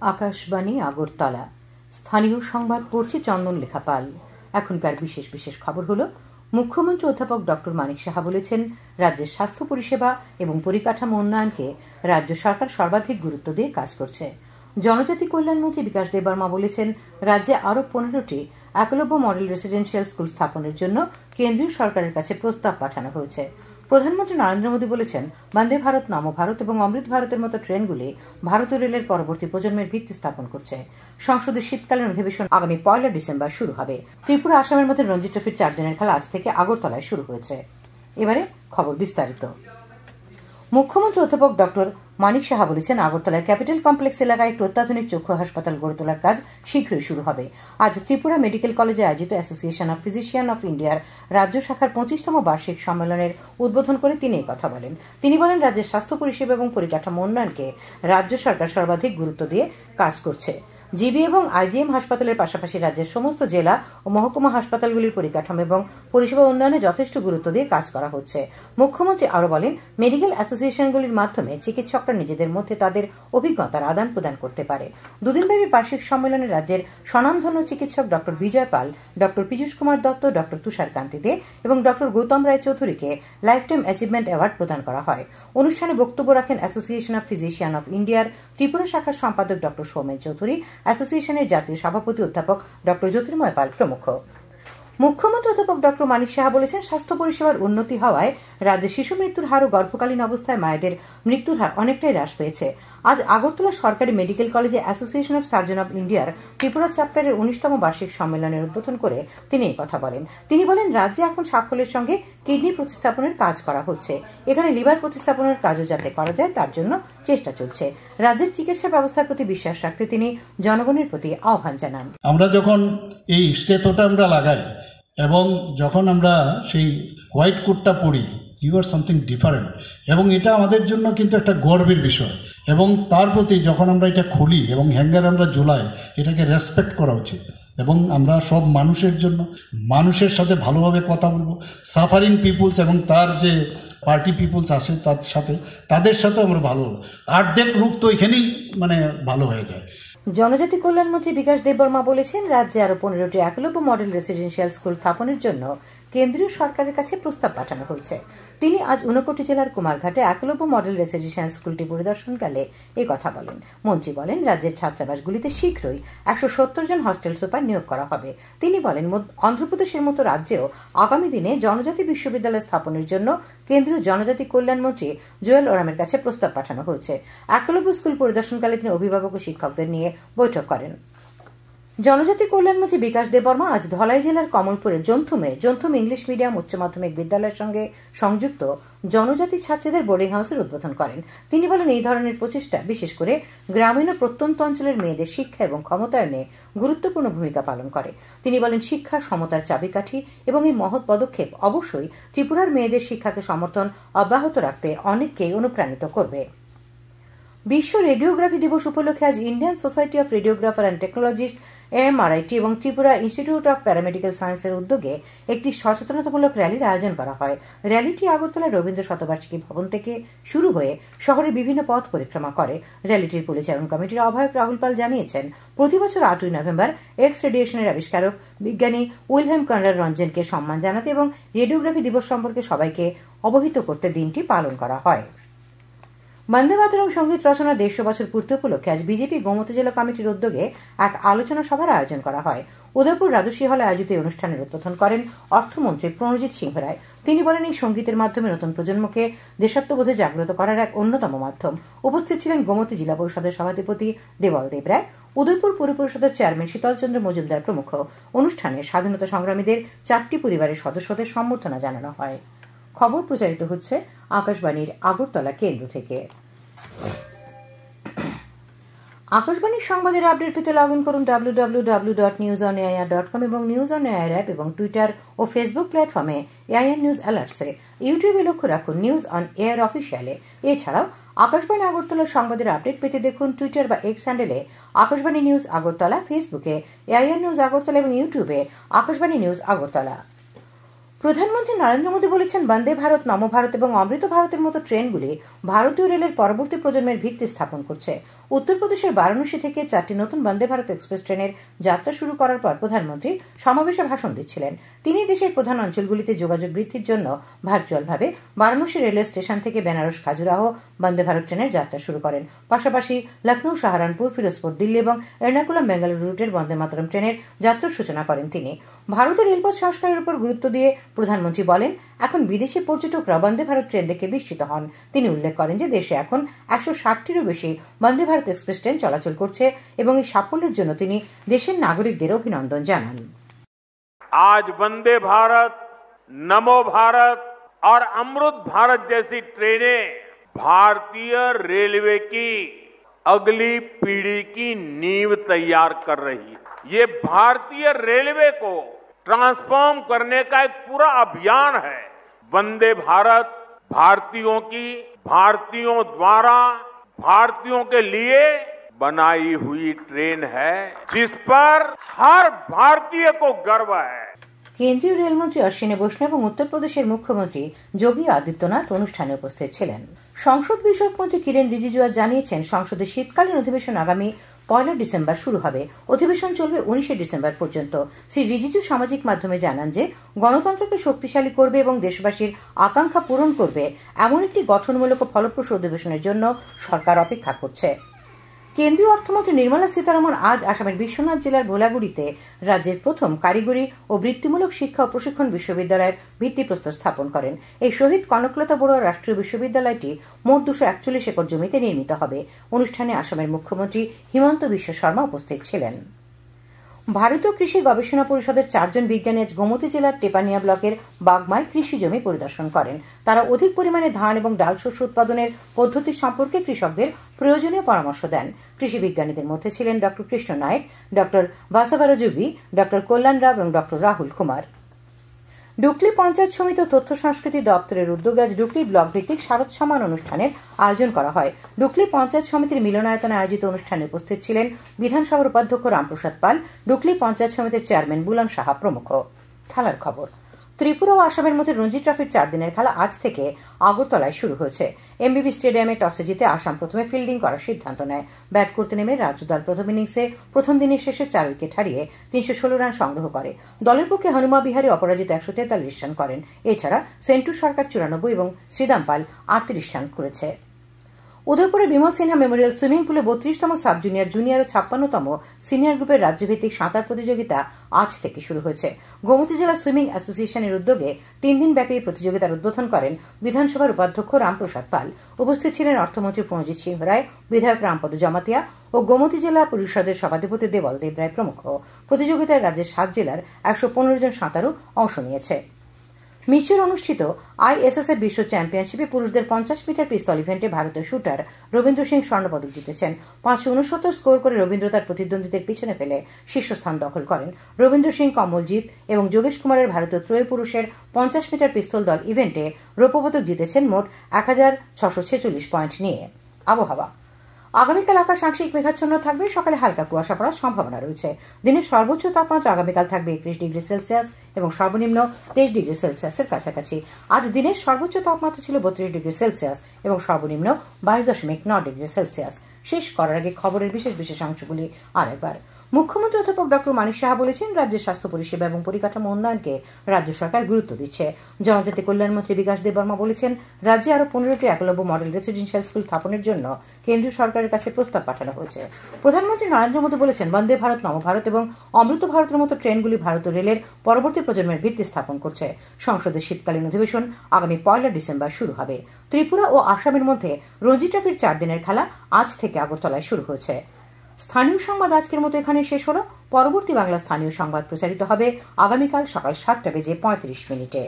আকাশবাণী আগরতলা। স্থানীয় সংবাদ পড়ছে চন্দন লেখা পাল। এখনকার বিশেষ বিশেষ খবর হলো, মুখ্যমন্ত্রী অধ্যাপক ডক্টর মানিক সাহা বলেছেন, রাজ্যের স্বাস্থ্য পরিষেবা এবং পরিকাঠামো উন্নয়নকে রাজ্য সরকার সর্বাধিক গুরুত্ব দিয়ে কাজ করছে। জনজাতি কল্যাণমন্ত্রী বিকাশ দেববর্মা বলেছেন, রাজ্যে আরও 15টি একলব্য মডেল রেসিডেন্সিয়াল স্কুল স্থাপনের জন্য কেন্দ্রীয় সরকারের কাছে প্রস্তাব পাঠানো হয়েছে। প্রধানমন্ত্রী নরেন্দ্র মোদী বলেছেন, বন্দে ভারত, নমো ভারত এবং অমৃত ভারতের মতো ট্রেনগুলি ভারতীয় রেলের পরবর্তী প্রজন্মের ভিত্তি স্থাপন করছে। সংসদের শীতকালীন অধিবেশন আগামী 1 ডিসেম্বর শুরু হবে। ত্রিপুরা, আসামের মধ্যে রঞ্জি ট্রফির 4 দিনের খেলা আজ থেকে আগরতলায় শুরু হয়েছে। এবারে খবর বিস্তারিত। মুখ্যমন্ত্রী অধ্যাপক ডক্টর মানিক সাহা বলেছেন, আগরতলায় ক্যাপিটাল কমপ্লেক্স এলাকায় একটি অত্যাধুনিক চক্ষু হাসপাতাল গড়ে তোলার কাজ শীঘ্রই শুরু হবে। আজ ত্রিপুরা মেডিকেল কলেজে আয়োজিত অ্যাসোসিয়েশন অফ ফিজিশিয়ান অফ ইন্ডিয়ার রাজ্য শাখার 25তম বার্ষিক সম্মেলনের উদ্বোধন করে তিনি কথা বলেন। তিনি বলেন, রাজ্যের স্বাস্থ্য পরিষেবা এবং পরিকাঠামো উন্নয়নকে রাজ্য সরকার সর্বাধিক গুরুত্ব দিয়ে কাজ করছে। জিবি এবং আইজিএম হাসপাতালের পাশাপাশি রাজ্যের সমস্ত জেলা ও মহকুমা হাসপাতালগুলির পরিকাঠামো এবং পরিষেবা উন্নয়নে যথেষ্ট গুরুত্ব দিয়ে কাজ করা হচ্ছে। মুখ্যমন্ত্রী আরও বলেন, মেডিকেল অ্যাসোসিয়েশনগুলির মাধ্যমে চিকিৎসকরা নিজেদের মধ্যে তাদের অভিজ্ঞতার আদান প্রদান করতে পারে। দুদিনব্যাপী বার্ষিক সম্মেলনে রাজ্যের স্বনামধন্য চিকিৎসক ডক্টর বিজয় পাল, ডক্টর পীযূষ কুমার দত্ত, ডক্টর তুষার কান্তি দে এবং ডক্টর গৌতম রায় চৌধুরীকে লাইফ টাইম অ্যাচিভমেন্ট অ্যাওয়ার্ড প্রদান করা হয়। অনুষ্ঠানে বক্তব্য রাখেন অ্যাসোসিয়েশন অফ ফিজিশিয়ান অফ ইন্ডিয়ার ত্রিপুরা শাখার সম্পাদক ডক্টর সৌমেন চৌধুরী, অ্যাসোসিয়েশনের জাতীয় সভাপতি অধ্যাপক ডক্টর জ্যোতির্ময় পাল প্রমুখ। মুখ্যমন্ত্রী অধ্যাপক ডক্টর মানিক সাহা বলেছেন, স্বাস্থ্য পরিষেবার উন্নতি হওয়ায় রাজ্যে শিশু মৃত্যুর হার ও গর্ভকালীন অবস্থায় মায়েদের মৃত্যুর হার অনেকটাই হ্রাস পেয়েছে। আজ আগরতলা সরকারি মেডিকেল কলেজে অ্যাসোসিয়েশন অফ সার্জন অফ ইন্ডিয়ার ত্রিপুরা চ্যাপ্টারের 19তম বার্ষিক সম্মেলনের উদ্বোধন করে তিনি এই কথা বলেন। তিনি বলেন, রাজ্যে এখন সাফল্যের সঙ্গে কিডনি প্রতিস্থাপনের কাজ করা হচ্ছে। এখানে লিভার প্রতিস্থাপনের কাজও যাতে করা যায় তার জন্য চেষ্টা চলছে। রাজ্যের চিকিৎসা ব্যবস্থার প্রতি বিশ্বাস রাখতে তিনি জনগণের প্রতি আহ্বান জানান। আমরা যখন এই স্টেথোটা আমরা লাগাই এবং যখন আমরা সেই হোয়াইট কোটটা পরি, ইউ আর সামথিং ডিফারেন্ট, এবং এটা আমাদের জন্য কিন্তু একটা গর্বের বিষয়। এবং তার প্রতি যখন আমরা এটা খুলি এবং হ্যাঙ্গার আমরা ঝোলাই, এটাকে রেসপেক্ট করা উচিত। এবং আমরা সব মানুষের জন্য মানুষের সাথে ভালোভাবে কথা বলবো। সাফারিং পিপুলস এবং তার যে পার্টি পিপুলস আসে তাদের সাথে আমরা ভালো, অর্ধেক রূপ তো এখানেই ভালো হয়ে যায়। জনজাতি কল্যাণমন্ত্রী বিকাশ দেববর্মা বলেছেন, রাজ্যে আরও 15টি একলব্য মডেল রেসিডেন্সিয়াল স্কুল স্থাপনের জন্য কেন্দ্রীয় সরকারের কাছে প্রস্তাব পাঠানো হয়েছে। তিনি আজ ঊনকোটি জেলার কুমারঘাটে একলব্য মডেল রেসিডেন্সিয়াল স্কুলটি পরিদর্শনকালে এই কথা বলেন। মন্ত্রী বলেন, রাজ্যের ছাত্রাবাসগুলিতে শীঘ্রই 170 জন হস্টেল সুপার নিয়োগ করা হবে। তিনি বলেন, অন্ধ্রপ্রদেশের মতো রাজ্যেও আগামী দিনে জনজাতি বিশ্ববিদ্যালয় স্থাপনের জন্য কেন্দ্রীয় জনজাতি কল্যাণমন্ত্রী জুয়েল ওরামের কাছে প্রস্তাব পাঠানো হয়েছে। একলব্য স্কুল পরিদর্শনকালে তিনি অভিভাবক ও শিক্ষকদের নিয়ে বৈঠক করেন। জনজাতি কল্যাণমন্ত্রী বিকাশ দেববর্মা আজ ধলাই জেলার কমলপুরের জন্থুম ইংলিশ মিডিয়াম উচ্চ মাধ্যমিক বিদ্যালয়ের সঙ্গে সংযুক্ত জনজাতি ছাত্রীদের বোর্ডিং হাউসের উদ্বোধন করেন। তিনি বলেন, এই ধরনের প্রচেষ্টা বিশেষ করে গ্রামীণ ও প্রত্যন্ত অঞ্চলের মেয়েদের শিক্ষা এবং ক্ষমতায়নে গুরুত্বপূর্ণ ভূমিকা পালন করে। তিনি বলেন, শিক্ষা সমতার চাবিকাঠি এবং এই মহৎ পদক্ষেপ অবশ্যই ত্রিপুরার মেয়েদের শিক্ষাকে সমর্থন অব্যাহত রাখতে অনেককেই অনুপ্রাণিত করবে। বিশ্ব রেডিওগ্রাফি দিবস উপলক্ষে আজ Indian society of radiographer and technologist AMRIT এবং ত্রিপুরা ইনস্টিটিউট অফ প্যারামেডিক্যাল সায়েন্সের উদ্যোগে একটি সচেতনতামূলক র্যালির আয়োজন করা হয়। র্যালিটি আগরতলার রবীন্দ্র শতবার্ষিকী ভবন থেকে শুরু হয়ে শহরের বিভিন্ন পথ পরিক্রমা করে। র্যালিটির পরিচালন কমিটির আহ্বায়ক রাহুল পাল জানিয়েছেন, প্রতি বছর 8 নভেম্বর এক্স রেডিয়েশনের আবিষ্কারক বিজ্ঞানী উইলহেম কনরাড রঞ্জনকে সম্মান জানাতে এবং রেডিওগ্রাফি দিবস সম্পর্কে সবাইকে অবহিত করতে দিনটি পালন করা হয়। বন্দে মাতরম সঙ্গীত রচনা 150 বছর পূর্তি উপলক্ষে আজ বিজেপি গোমতী জেলা কমিটির উদ্যোগে এক আলোচনা সভার আয়োজন করা হয়। উদয়পুর রাজশ্রী হলে আয়োজিত এই অনুষ্ঠানের উদ্বোধন করেন অর্থমন্ত্রী প্রণজিৎ সিংহ রায়। তিনি বলেন, এই সঙ্গীতের মাধ্যমে নতুন প্রজন্মকে দেশাত্মবোধে জাগ্রত করার এক অন্যতম মাধ্যম। উপস্থিত ছিলেন গোমতী জেলা পরিষদের সভাধিপতি দেবল দেব রায়, উদয়পুর পৌর পরিষদের চেয়ারম্যান শীতলচন্দ্র মজুমদার প্রমুখ। অনুষ্ঠানে স্বাধীনতা সংগ্রামীদের 4টি পরিবারের সদস্যদের সম্বর্ধনা জানানো হয়। খবর প্রচারিত হচ্ছে আকাশবাণীর আগরতলা কেন্দ্র থেকে। আকাশবাণীর সংবাদের আপডেট পেতে লগ ইন করুন www.newsonair.com এবং নিউজ অন এয়ার অ্যাপ এবং টুইটার ও ফেসবুক প্ল্যাটফর্মে এআইআর নিউজ অ্যালার্টসে। ইউটিউবে লক্ষ্য রাখুন নিউজ অন এয়ার অফিসিয়ালে। এছাড়াও আকাশবাণী আগরতলার সংবাদের আপডেট পেতে দেখুন টুইটার বা এক্স হ্যান্ডেলে আকাশবাণী নিউজ আগরতলা, ফেসবুকে এআইআর নিউজ আগরতলা এবং ইউটিউবে আকাশবাণী নিউজ আগরতলা। প্রধানমন্ত্রী নরেন্দ্র মোদী বলেছেন, বন্দে ভারত, নম ভারত এবং অমৃত ভারতের মতো ট্রেনগুলি ভারতীয় রেলের পরবর্তী প্রজন্মের ভিত্তি স্থাপন করছে। উত্তরপ্রদেশের বারাণসী থেকে 4টি নতুন বন্দে ভারত এক্সপ্রেস ট্রেনের যাত্রা শুরু করার পর প্রধানমন্ত্রী সমাবেশে ভাষণ দিচ্ছিলেন। তিনি দেশের প্রধান অঞ্চলগুলিতে যোগাযোগ বৃদ্ধির জন্য ভার্চুয়ালভাবে বারাণসী রেলওয়ে স্টেশন থেকে বেনারস খাজুরাহ বন্দে ভারত ট্রেনের যাত্রা শুরু করেন। পাশাপাশি লখনৌ, সাহারানপুর, ফিরোজপুর, দিল্লি এবং এর্নাকুলাম বেঙ্গালুরু রুটের বন্দে মাতরম ট্রেনের যাত্রার সূচনা করেন তিনি। ভারতের রেলপথ সংস্কারের উপর গুরুত্ব দিয়ে প্রধানমন্ত্রী বলেন, এখন বিদেশি পর্যটকরা বন্দে ভারত ট্রেন দেখে বিস্মিত হন। তিনি উল্লেখ করেন যে দেশে এখন 160টিরও বেশি বন্দে ভারত এক্সপ্রেস ট্রেন চলাচল করছে এবং এই সাফল্যের জন্য তিনি দেশের নাগরিকদের অভিনন্দন জানান। आज वंदे भारत, नमो भारत और अमृत भारत जैसी ट्रेनें भारतीय रेलवे की अगली पीढ़ी की नींव तैयार कर रही है। ये भारतीय रेलवे को ट्रांसफॉर्म करने का एक पूरा अभियान है। वंदे भारत भारतीयों की, भारतीयों द्वारा, भारतीयों के लिए बनाई हुई ट्रेन है, जिस पर हर भारतीय को गर्व है। কেন্দ্রীয় রেলমন্ত্রী অশ্বিনী বৈষ্ণব এবং উত্তরপ্রদেশের মুখ্যমন্ত্রী যোগী আদিত্যনাথ অনুষ্ঠানে উপস্থিত ছিলেন। সংসদ বিষয়ক মন্ত্রী কিরেন রিজিজু আজ জানিয়েছেন, সংসদের শীতকালীন অধিবেশন আগামী 1 ডিসেম্বর শুরু হবে। অধিবেশন চলবে 19 ডিসেম্বর পর্যন্ত। শ্রী রিজিজু সামাজিক মাধ্যমে জানান যে গণতন্ত্রকে শক্তিশালী করবে এবং দেশবাসীর আকাঙ্ক্ষা পূরণ করবে এমন একটি গঠনমূলক ও ফলপ্রসূ অধিবেশনের জন্য সরকার অপেক্ষা করছে। কেন্দ্রীয় অর্থমন্ত্রী নির্মলা সীতারমণ আজ আসামের বিশ্বনাথ জেলার ভোলাগুড়িতে রাজ্যের প্রথম কারিগরি ও বৃত্তিমূলক শিক্ষা ও প্রশিক্ষণ বিশ্ববিদ্যালয়ের ভিত্তিপ্রস্তর স্থাপন করেন। এই শহীদ কনকলতা বড়ুয়া রাষ্ট্রীয় বিশ্ববিদ্যালয়টি মোট 241 একর জমিতে নির্মিত হবে। অনুষ্ঠানে আসামের মুখ্যমন্ত্রী হিমন্ত বিশ্ব শর্মা উপস্থিত ছিলেন। ভারতীয় কৃষি গবেষণা পরিষদের 4 জন বিজ্ঞানী আজ গোমতী জেলার টেপানিয়া ব্লকের বাগমায় কৃষি জমি পরিদর্শন করেন। তারা অধিক পরিমাণে ধান এবং ডাল শস্য উৎপাদনের পদ্ধতি সম্পর্কে কৃষকদের প্রয়োজনীয় পরামর্শ দেন। কৃষি বিজ্ঞানীদের মধ্যে ছিলেন ডক্টর কৃষ্ণ নায়েক, ডক্টর বাসাভারাজুবি, ডক্টর কল্যাণ রাও এবং ডক্টর রাহুল কুমার। ডুকলি পঞ্চায়েত সমিতি ও তথ্য সংস্কৃতি দপ্তরের উদ্যোগে আজ ডুকলি ব্লক ভিত্তিক শারদ সম্মান অনুষ্ঠানের আয়োজন করা হয়। ডুকলি পঞ্চায়েত সমিতির মিলনায়তনে আয়োজিত অনুষ্ঠানে উপস্থিত ছিলেন বিধানসভার উপাধ্যক্ষ রামপ্রসাদ পাল, ডুকলি পঞ্চায়েত সমিতির চেয়ারম্যান বুলান সাহা প্রমুখ। খেলার খবর। ত্রিপুরা ও আসামের মধ্যে রঞ্জি ট্রফির 4 দিনের খেলা আজ থেকে আগরতলায় শুরু হয়েছে। এমবিবি স্টেডিয়ামে টসে জিতে আসাম প্রথমে ফিল্ডিং করার সিদ্ধান্ত নেয়। ব্যাট করতে নেমে রাজ্য দল প্রথম ইনিংসে প্রথম দিনের শেষে 4 উইকেট হারিয়ে 316 রান সংগ্রহ করে। দলের পক্ষে হনুমা বিহারী অপরাজিত 143 রান করেন। এছাড়া সেন্টু সরকার 94 এবং শ্রীদাম পাল 38 রান করেছে। উদয়পুরে বিমল সিনহা মেমোরিয়াল সুইমিং পুলে 32তম সাব জুনিয়র, জুনিয়র ও 56তম সিনিয়র গ্রুপের রাজ্যভিত্তিক সাঁতার প্রতিযোগিতা আজ থেকে শুরু হয়েছে। গোমতী জেলা সুইমিং অ্যাসোসিয়েশনের উদ্যোগে 3 দিন ব্যাপী প্রতিযোগিতার উদ্বোধন করেন বিধানসভার উপাধ্যক্ষ রামপ্রসাদ পাল। উপস্থিত ছিলেন অর্থমন্ত্রী প্রণজিৎ সিংহ রায়, বিধায়ক রামপদ জমাতিয়া ও গোমতী জেলা পরিষদের সভাধিপতি দেবল দেব রায় প্রমুখ। প্রতিযোগিতায় রাজ্যের 7 জেলার 115 জন সাঁতারু অংশ নিয়েছে। মিশরে অনুষ্ঠিত আইএসএসএফ বিশ্ব চ্যাম্পিয়নশিপে পুরুষদের 50 মিটার পিস্তল ইভেন্টে ভারতীয় শুটার রবীন্দ্র সিং স্বর্ণপদক জিতেছেন। 569 স্কোর করে রবীন্দ্র তার প্রতিদ্বন্দ্বীদের পিছনে ফেলে শীর্ষস্থান দখল করেন। রবীন্দ্র সিং, কমলজিৎ এবং যোগেশ কুমারের ভারতীয় ত্রয়ী পুরুষের 50 মিটার পিস্তল দল ইভেন্টে রৌপ্যপদক জিতেছেন মোট 1646 পয়েন্ট নিয়ে। আবহাওয়া। আগামীকাল আকাশ আংশিক মেঘাচ্ছন্ন থাকবে, সকালে হালকা কুয়াশা পড়ার সম্ভাবনা রয়েছে। দিনের সর্বোচ্চ তাপমাত্রা আগামীকাল থাকবে 31 ডিগ্রি সেলসিয়াস এবং সর্বনিম্ন 23 ডিগ্রি সেলসিয়াসের কাছাকাছি। আজ দিনের সর্বোচ্চ তাপমাত্রা ছিল 32 ডিগ্রি সেলসিয়াস এবং সর্বনিম্ন 22.9 ডিগ্রি সেলসিয়াস। শেষ করার আগে খবরের বিশেষ বিশেষাংশগুলি আরেকবার। মুখ্যমন্ত্রী অধ্যাপক ডক্টর মানিক সাহা বলেছেন, রাজ্যের স্বাস্থ্য পরিষেবা এবং পরিকাঠামো উন্নয়নকে রাজ্য সরকার গুরুত্ব দিচ্ছে। জনজাতি কল্যাণমন্ত্রী বিকাশ দেববর্মা বলেছেন, রাজ্যে আরও 15টি একলব্য মডেল রেসিডেন্সিয়াল স্কুল স্থাপনের জন্য কেন্দ্রীয় সরকারের কাছে প্রস্তাব পাঠানো হয়েছে। প্রধানমন্ত্রী নরেন্দ্র মোদী বলেছেন, বন্দে ভারত, নম ভারত এবং অমৃত ভারতের মতো ট্রেনগুলি ভারতীয় রেলের পরবর্তী প্রজন্মের ভিত্তি স্থাপন করছে। সংসদের শীতকালীন অধিবেশন আগামী 1 ডিসেম্বর শুরু হবে। ত্রিপুরা ও আসামের মধ্যে রঞ্জি ট্রফির 4 দিনের খেলা আজ থেকে আগরতলায় শুরু হয়েছে। স্থানীয় সংবাদ আজকের মতো এখানে শেষ হলো। পরবর্তী বাংলা স্থানীয় সংবাদ প্রচারিত হবে আগামীকাল সকাল 7:35 মিনিটে।